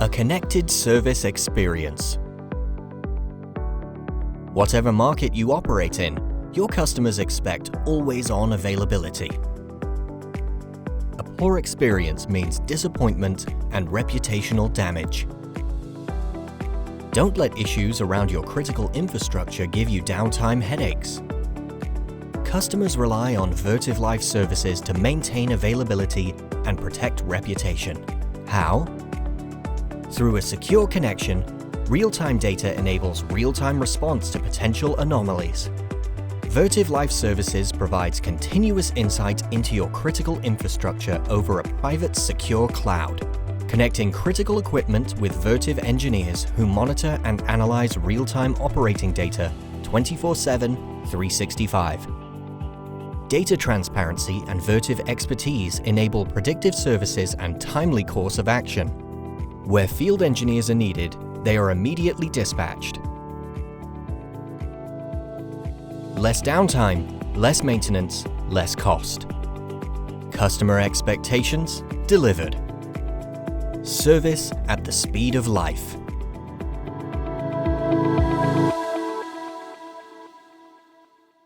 A connected service experience. Whatever market you operate in, your customers expect always-on availability. A poor experience means disappointment and reputational damage. Don't let issues around your critical infrastructure give you downtime headaches. Customers rely on Vertiv Life services to maintain availability and protect reputation. How? Through a secure connection, real-time data enables real-time response to potential anomalies. Vertiv Life Services provides continuous insight into your critical infrastructure over a private, secure cloud, connecting critical equipment with Vertiv engineers who monitor and analyze real-time operating data 24/7, 365. Data transparency and Vertiv expertise enable predictive services and timely course of action. Where field engineers are needed, they are immediately dispatched. Less downtime, less maintenance, less cost. Customer expectations delivered. Service at the speed of life.